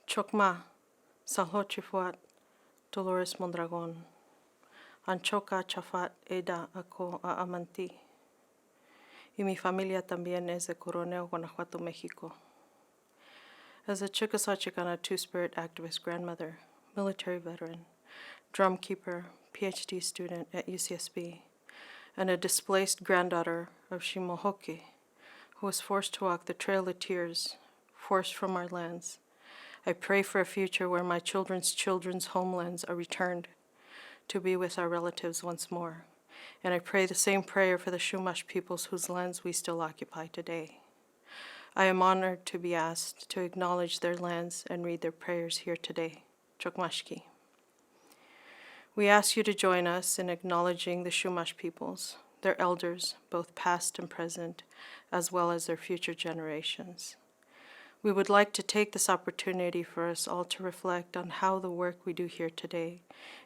Chokma, Salhochifuat, Dolores Mondragon, Anchoca Chafat Eda Ako a Amanti. Y mi familia también es de Coronel, Guanajuato, Mexico. As a Chickasaw Chicana Two-Spirit activist grandmother, military veteran, drum keeper, PhD student at UCSB, and a displaced granddaughter of Shimohoke, who was forced to walk the Trail of Tears, forced from our lands, I pray for a future where my children's homelands are returned to be with our relatives once more. And I pray the same prayer for the Chumash peoples whose lands we still occupy today. I am honored to be asked to acknowledge their lands and read their prayers here today. Chokmashki. We ask you to join us in acknowledging the Chumash peoples, their elders, both past and present, as well as their future generations. We would like to take this opportunity for us all to reflect on how the work we do here today,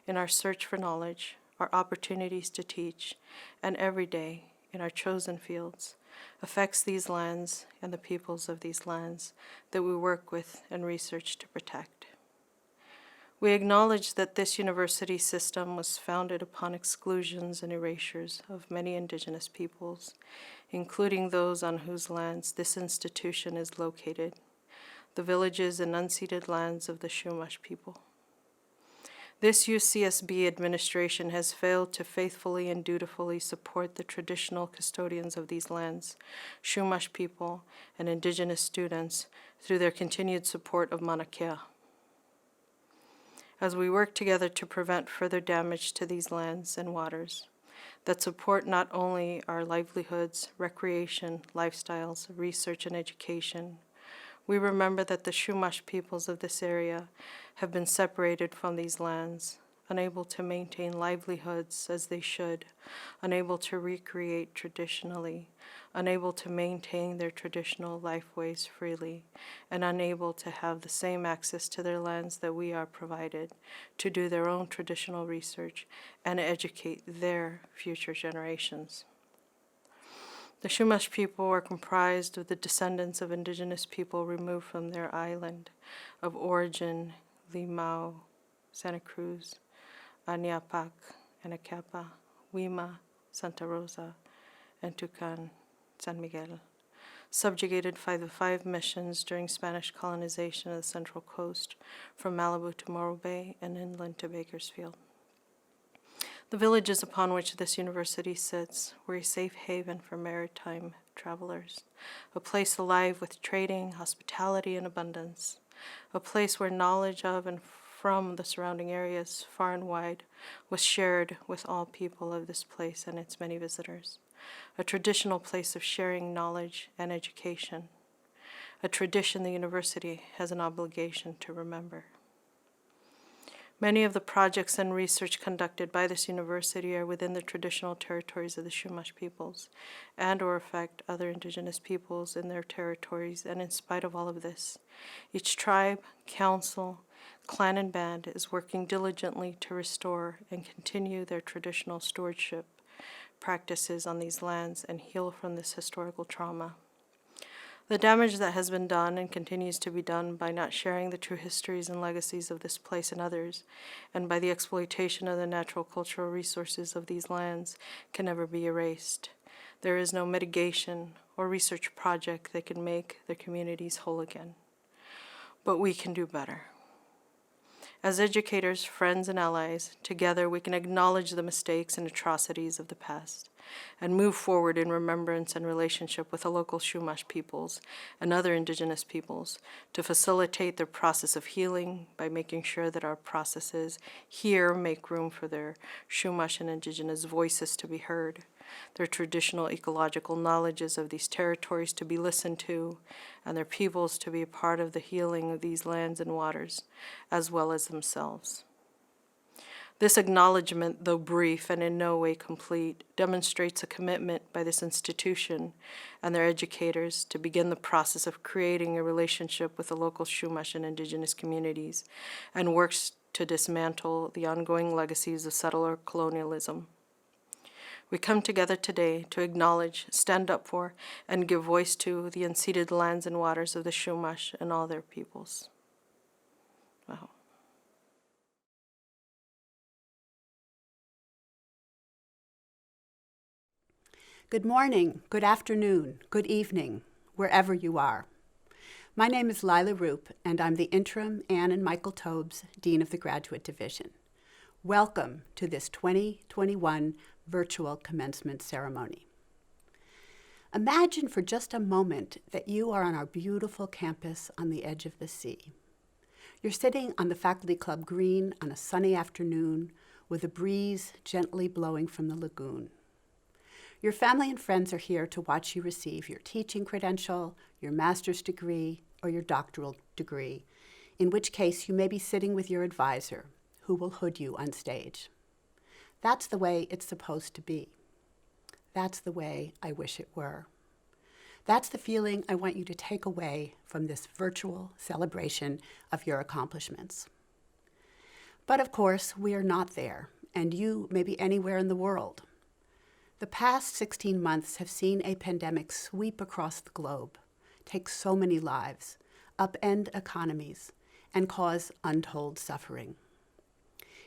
in our search for knowledge, our opportunities to teach, and every day in our chosen fields, affects these lands and the peoples of these lands that we work with and research to protect. We acknowledge that this university system was founded upon exclusions and erasures of many indigenous peoples, including those on whose lands this institution is located, the villages and unceded lands of the Chumash people. This UCSB administration has failed to faithfully and dutifully support the traditional custodians of these lands, Chumash people, and indigenous students through their continued support of Manakea. As we work together to prevent further damage to these lands and waters that support not only our livelihoods, recreation, lifestyles, research, and education, we remember that the Chumash peoples of this area have been separated from these lands, unable to maintain livelihoods as they should, unable to recreate traditionally, unable to maintain their traditional lifeways freely, and unable to have the same access to their lands that we are provided to do their own traditional research and educate their future generations. The Chumash people are comprised of the descendants of indigenous people removed from their island of origin, Limao, Santa Cruz, Aniapac, Anacapa, Wima, Santa Rosa, and Tucan, San Miguel, subjugated by the 5 missions during Spanish colonization of the Central Coast from Malibu to Morro Bay and inland to Bakersfield. The villages upon which this university sits were a safe haven for maritime travelers, a place alive with trading, hospitality, and abundance, a place where knowledge of and from the surrounding areas, far and wide, was shared with all people of this place and its many visitors, a traditional place of sharing knowledge and education, a tradition the university has an obligation to remember. Many of the projects and research conducted by this university are within the traditional territories of the Chumash peoples and/or affect other indigenous peoples in their territories, and in spite of all of this, each tribe, council, clan, and band is working diligently to restore and continue their traditional stewardship practices on these lands and heal from this historical trauma. The damage that has been done and continues to be done by not sharing the true histories and legacies of this place and others, and by the exploitation of the natural cultural resources of these lands, can never be erased. There is no mitigation or research project that can make their communities whole again. But we can do better. As educators, friends, and allies, together we can acknowledge the mistakes and atrocities of the past and move forward in remembrance and relationship with the local Chumash peoples and other indigenous peoples to facilitate their process of healing by making sure that our processes here make room for their Chumash and indigenous voices to be heard, their traditional ecological knowledges of these territories to be listened to, and their peoples to be a part of the healing of these lands and waters, as well as themselves. This acknowledgement, though brief and in no way complete, demonstrates a commitment by this institution and their educators to begin the process of creating a relationship with the local Chumash and indigenous communities, and works to dismantle the ongoing legacies of settler colonialism. We come together today to acknowledge, stand up for, and give voice to the unceded lands and waters of the Chumash and all their peoples. Wow. Good morning, good afternoon, good evening, wherever you are. My name is Lila Roop, and I'm the interim Ann and Michael Tobes Dean of the Graduate Division. Welcome to this 2021 virtual commencement ceremony. Imagine for just a moment that you are on our beautiful campus on the edge of the sea. You're sitting on the faculty club green on a sunny afternoon with a breeze gently blowing from the lagoon. Your family and friends are here to watch you receive your teaching credential, your master's degree, or your doctoral degree, in which case you may be sitting with your advisor, who will hood you on stage. That's the way it's supposed to be. That's the way I wish it were. That's the feeling I want you to take away from this virtual celebration of your accomplishments. But of course, we are not there, and you may be anywhere in the world. The past 16 months have seen a pandemic sweep across the globe, take so many lives, upend economies, and cause untold suffering.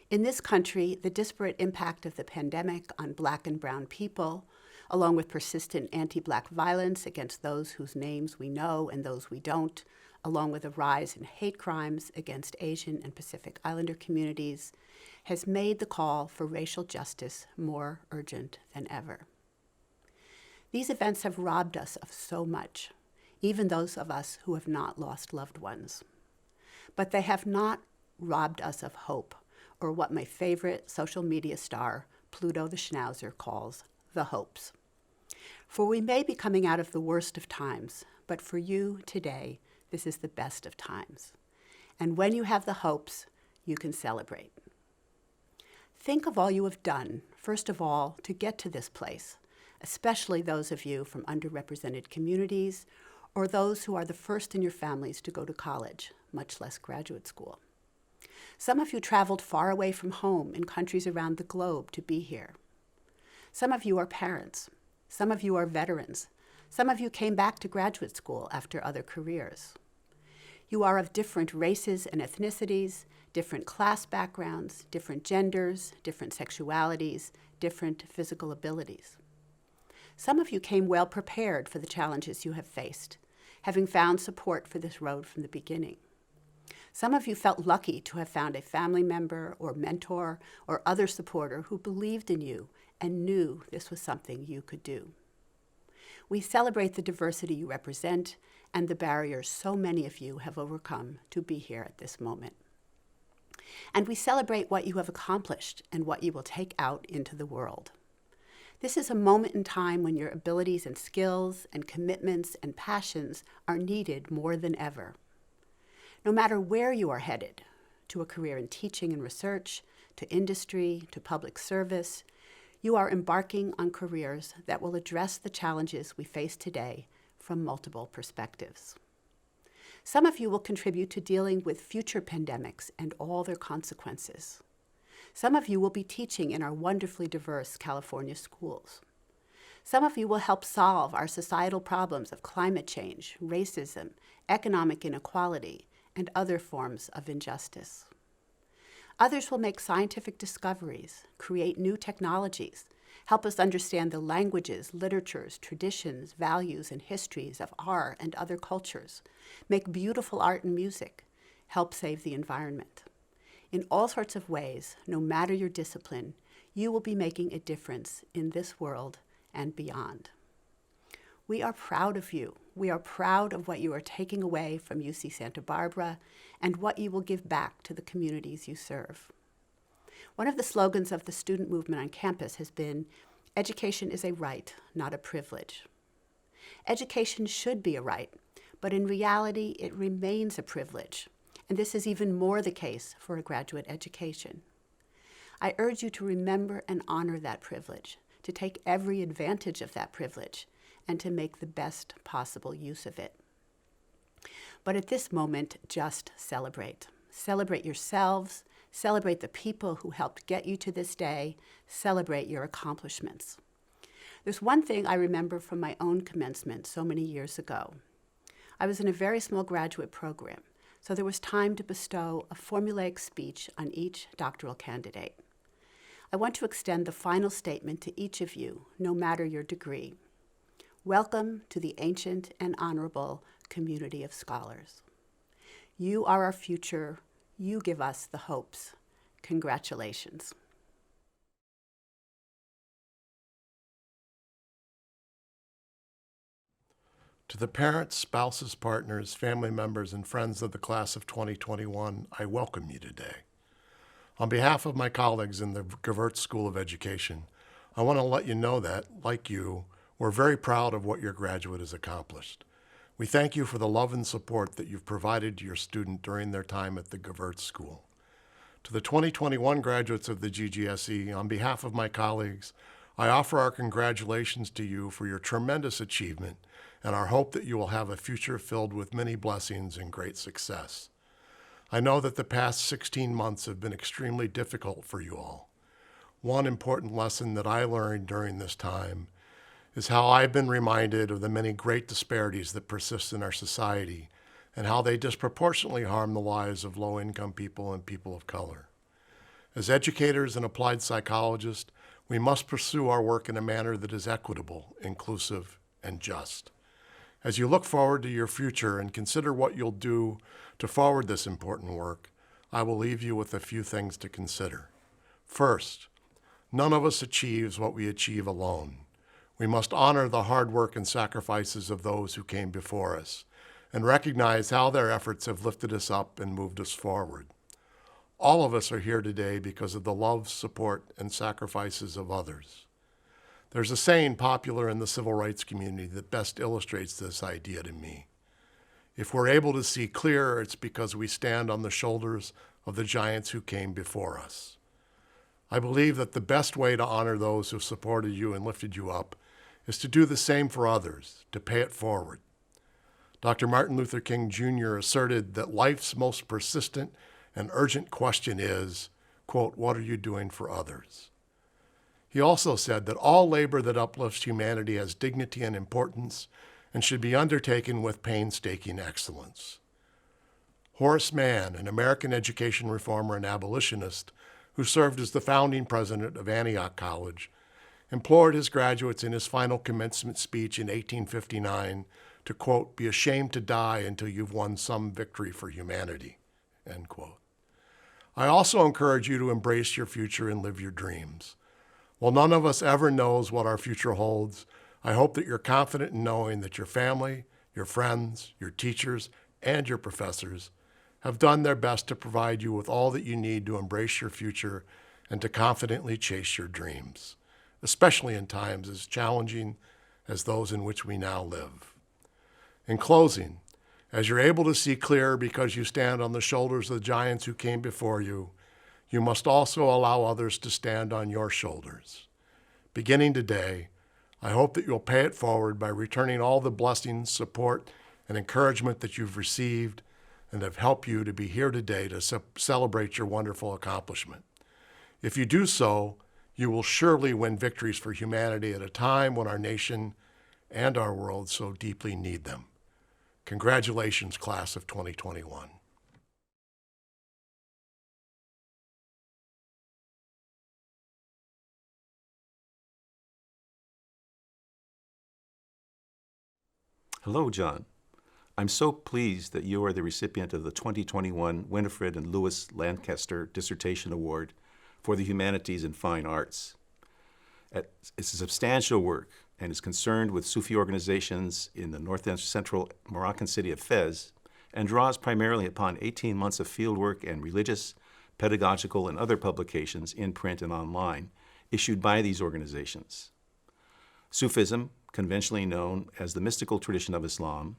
In this country, the disparate impact of the pandemic on Black and brown people, along with persistent anti-Black violence against those whose names we know and those we don't, along with a rise in hate crimes against Asian and Pacific Islander communities, has made the call for racial justice more urgent than ever. These events have robbed us of so much, even those of us who have not lost loved ones. But they have not robbed us of hope, or what my favorite social media star, Pluto the Schnauzer, calls the hopes. For we may be coming out of the worst of times, but for you today, this is the best of times. And when you have the hopes, you can celebrate. Think of all you have done, first of all, to get to this place, especially those of you from underrepresented communities or those who are the first in your families to go to college, much less graduate school. Some of you traveled far away from home in countries around the globe to be here. Some of you are parents. Some of you are veterans. Some of you came back to graduate school after other careers. You are of different races and ethnicities, different class backgrounds, different genders, different sexualities, different physical abilities. Some of you came well prepared for the challenges you have faced, having found support for this road from the beginning. Some of you felt lucky to have found a family member or mentor or other supporter who believed in you and knew this was something you could do. We celebrate the diversity you represent and the barriers so many of you have overcome to be here at this moment. And we celebrate what you have accomplished and what you will take out into the world. This is a moment in time when your abilities and skills and commitments and passions are needed more than ever. No matter where you are headed, to a career in teaching and research, to industry, to public service, you are embarking on careers that will address the challenges we face today from multiple perspectives. Some of you will contribute to dealing with future pandemics and all their consequences. Some of you will be teaching in our wonderfully diverse California schools. Some of you will help solve our societal problems of climate change, racism, economic inequality, and other forms of injustice. Others will make scientific discoveries, create new technologies, help us understand the languages, literatures, traditions, values, and histories of our and other cultures, make beautiful art and music, help save the environment. In all sorts of ways, no matter your discipline, you will be making a difference in this world and beyond. We are proud of you. We are proud of what you are taking away from UC Santa Barbara and what you will give back to the communities you serve. One of the slogans of the student movement on campus has been, "Education is a right, not a privilege." Education should be a right, but in reality, it remains a privilege. And this is even more the case for a graduate education. I urge you to remember and honor that privilege, to take every advantage of that privilege, and to make the best possible use of it. But at this moment, just celebrate. Celebrate yourselves, celebrate the people who helped get you to this day, celebrate your accomplishments. There's one thing I remember from my own commencement so many years ago. I was in a very small graduate program, so there was time to bestow a formulaic speech on each doctoral candidate. I want to extend the final statement to each of you, no matter your degree. Welcome to the ancient and honorable community of scholars. You are our future. You give us the hopes. Congratulations. To the parents, spouses, partners, family members, and friends of the class of 2021, I welcome you today. On behalf of my colleagues in the Gewurz School of Education, I want to let you know that, like you, we're very proud of what your graduate has accomplished. We thank you for the love and support that you've provided to your student during their time at the Gewurz School. To the 2021 graduates of the GGSE, on behalf of my colleagues, I offer our congratulations to you for your tremendous achievement and our hope that you will have a future filled with many blessings and great success. I know that the past 16 months have been extremely difficult for you all. One important lesson that I learned during this time is how I've been reminded of the many great disparities that persist in our society and how they disproportionately harm the lives of low-income people and people of color. As educators and applied psychologists, we must pursue our work in a manner that is equitable, inclusive, and just. As you look forward to your future and consider what you'll do to forward this important work, I will leave you with a few things to consider. First, none of us achieves what we achieve alone. We must honor the hard work and sacrifices of those who came before us and recognize how their efforts have lifted us up and moved us forward. All of us are here today because of the love, support, and sacrifices of others. There's a saying popular in the civil rights community that best illustrates this idea to me. If we're able to see clear, it's because we stand on the shoulders of the giants who came before us. I believe that the best way to honor those who supported you and lifted you up is to do the same for others, to pay it forward. Dr. Martin Luther King Jr. asserted that life's most persistent and urgent question is, quote, "What are you doing for others?" He also said that all labor that uplifts humanity has dignity and importance and should be undertaken with painstaking excellence. Horace Mann, an American education reformer and abolitionist who served as the founding president of Antioch College, implored his graduates in his final commencement speech in 1859 to, quote, "be ashamed to die until you've won some victory for humanity," end quote. I also encourage you to embrace your future and live your dreams. While none of us ever knows what our future holds, I hope that you're confident in knowing that your family, your friends, your teachers, and your professors have done their best to provide you with all that you need to embrace your future and to confidently chase your dreams, especially in times as challenging as those in which we now live. In closing, as you're able to see clear because you stand on the shoulders of the giants who came before you, you must also allow others to stand on your shoulders. Beginning today, I hope that you'll pay it forward by returning all the blessings, support, and encouragement that you've received and have helped you to be here today to celebrate your wonderful accomplishment. If you do so, you will surely win victories for humanity at a time when our nation and our world so deeply need them. Congratulations, class of 2021. Hello, John. I'm so pleased that you are the recipient of the 2021 Winifred and Louis Lancaster Dissertation Award for the Humanities and Fine Arts. It's a substantial work and is concerned with Sufi organizations in the north and central Moroccan city of Fez and draws primarily upon 18 months of fieldwork and religious, pedagogical, and other publications in print and online issued by these organizations. Sufism, conventionally known as the mystical tradition of Islam,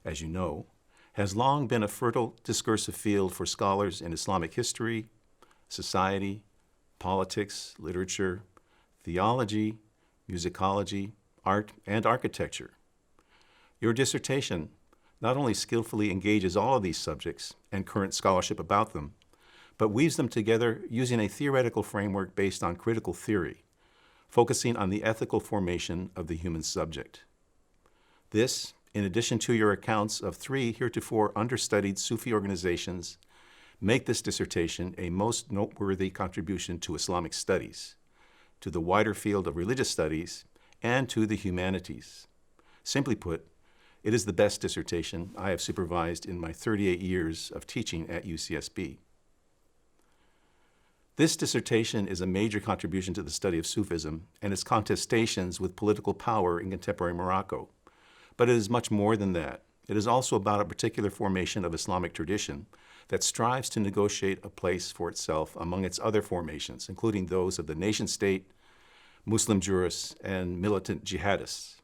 as you know, has long been a fertile discursive field for scholars in Islamic history, society, politics, literature, theology, musicology, art, and architecture. Your dissertation not only skillfully engages all of these subjects and current scholarship about them, but weaves them together using a theoretical framework based on critical theory, focusing on the ethical formation of the human subject. This, in addition to your accounts of 3 heretofore understudied Sufi organizations, make this dissertation a most noteworthy contribution to Islamic studies, to the wider field of religious studies, and to the humanities. Simply put, it is the best dissertation I have supervised in my 38 years of teaching at UCSB. This dissertation is a major contribution to the study of Sufism and its contestations with political power in contemporary Morocco. But it is much more than that. It is also about a particular formation of Islamic tradition that strives to negotiate a place for itself among its other formations, including those of the nation-state, Muslim jurists, and militant jihadists.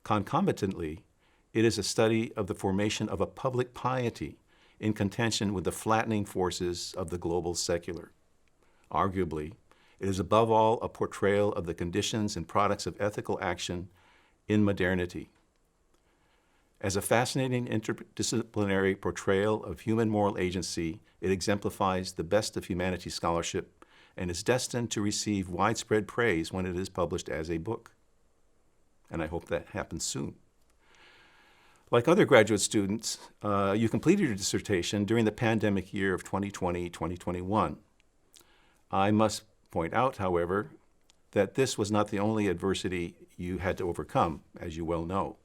Concomitantly, it is a study of the formation of a public piety in contention with the flattening forces of the global secular. Arguably, it is above all a portrayal of the conditions and products of ethical action in modernity. As a fascinating interdisciplinary portrayal of human moral agency, it exemplifies the best of humanities scholarship and is destined to receive widespread praise when it is published as a book. And I hope that happens soon. Like other graduate students, you completed your dissertation during the pandemic year of 2020-2021. I must point out, however, that this was not the only adversity you had to overcome, as you well know.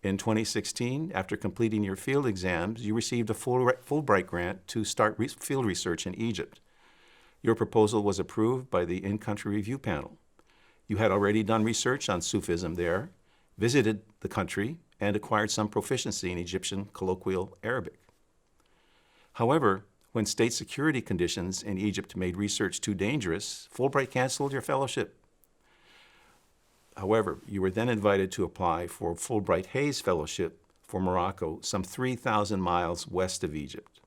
In 2016, after completing your field exams, you received a Fulbright grant to start field research in Egypt. Your proposal was approved by the in-country review panel. You had already done research on Sufism there, visited the country, and acquired some proficiency in Egyptian colloquial Arabic. However, when state security conditions in Egypt made research too dangerous, Fulbright canceled your fellowship. However, you were then invited to apply for Fulbright Hayes Fellowship for Morocco, some 3,000 miles west of Egypt.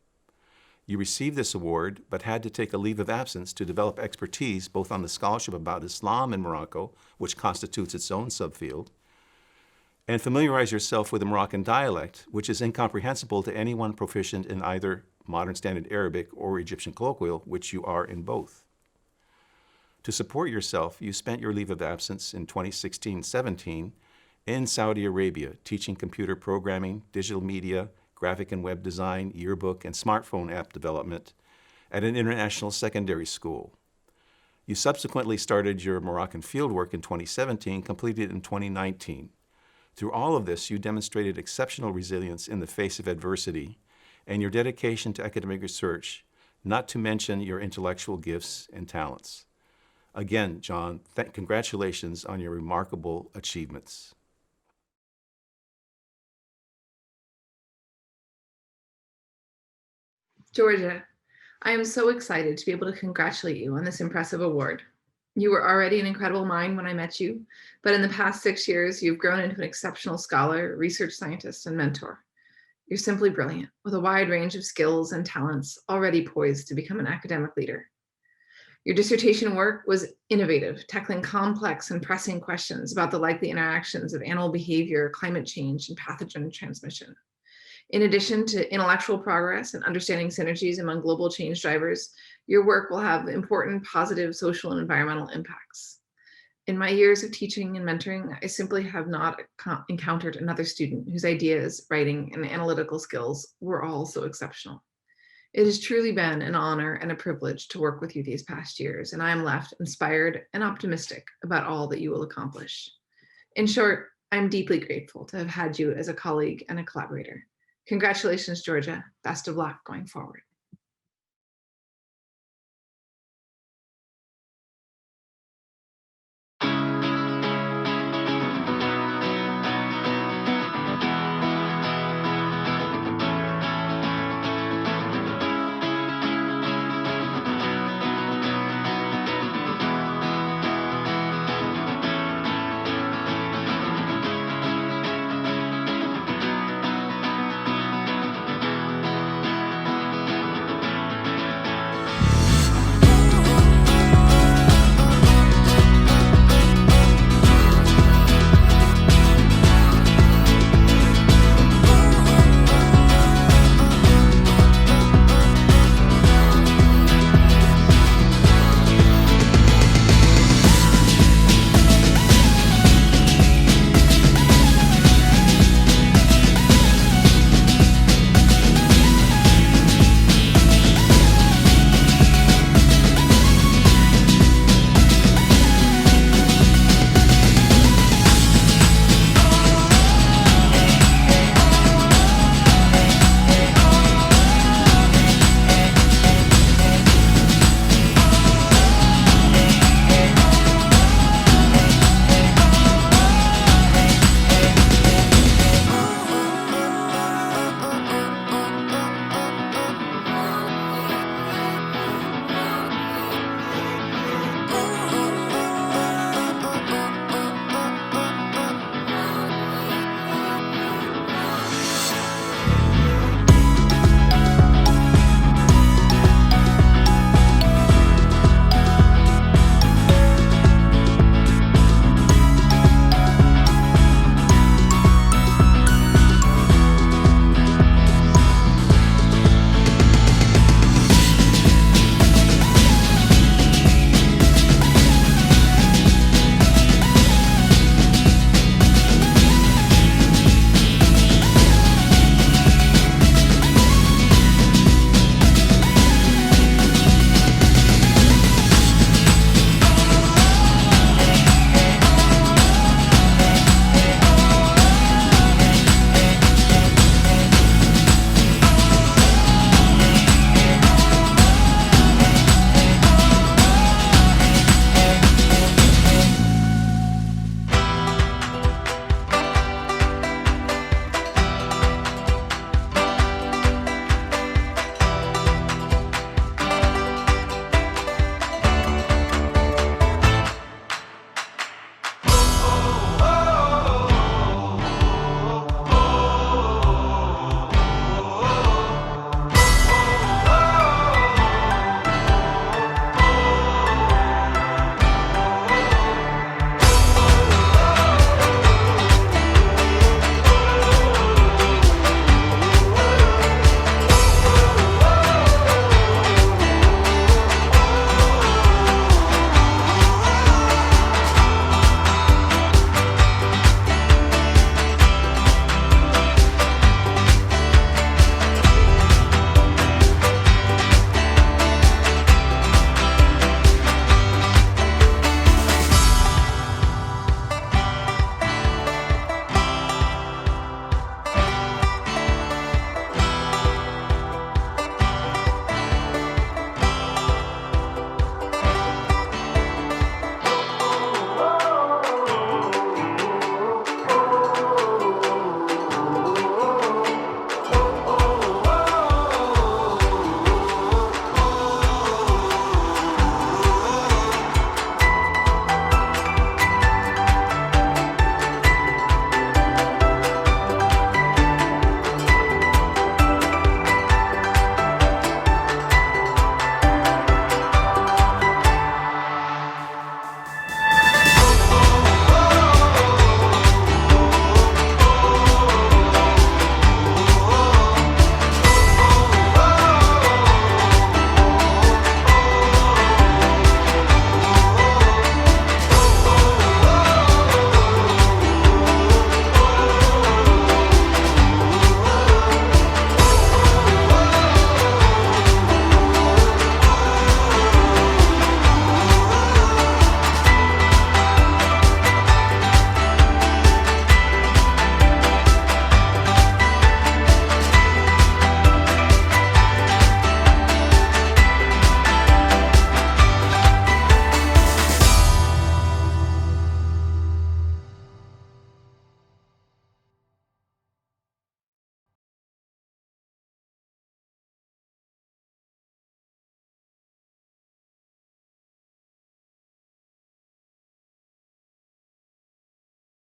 You received this award, but had to take a leave of absence to develop expertise both on the scholarship about Islam in Morocco, which constitutes its own subfield, and familiarize yourself with the Moroccan dialect, which is incomprehensible to anyone proficient in either Modern Standard Arabic or Egyptian colloquial, which you are in both. To support yourself, you spent your leave of absence in 2016-17 in Saudi Arabia, teaching computer programming, digital media, graphic and web design, yearbook, and smartphone app development at an international secondary school. You subsequently started your Moroccan fieldwork in 2017, completed in 2019. Through all of this, you demonstrated exceptional resilience in the face of adversity and your dedication to academic research, not to mention your intellectual gifts and talents. Again, John, congratulations on your remarkable achievements. Georgia, I am so excited to be able to congratulate you on this impressive award. You were already an incredible mind when I met you, but in the past 6 years, you've grown into an exceptional scholar, research scientist, and mentor. You're simply brilliant, with a wide range of skills and talents, already poised to become an academic leader. Your dissertation work was innovative, tackling complex and pressing questions about the likely interactions of animal behavior, climate change, and pathogen transmission. In addition to intellectual progress and understanding synergies among global change drivers, your work will have important positive social and environmental impacts. In my years of teaching and mentoring, I simply have not encountered another student whose ideas, writing, and analytical skills were all so exceptional. It has truly been an honor and a privilege to work with you these past years, and I am left inspired and optimistic about all that you will accomplish. In short, I'm deeply grateful to have had you as a colleague and a collaborator. Congratulations, Georgia. Best of luck going forward.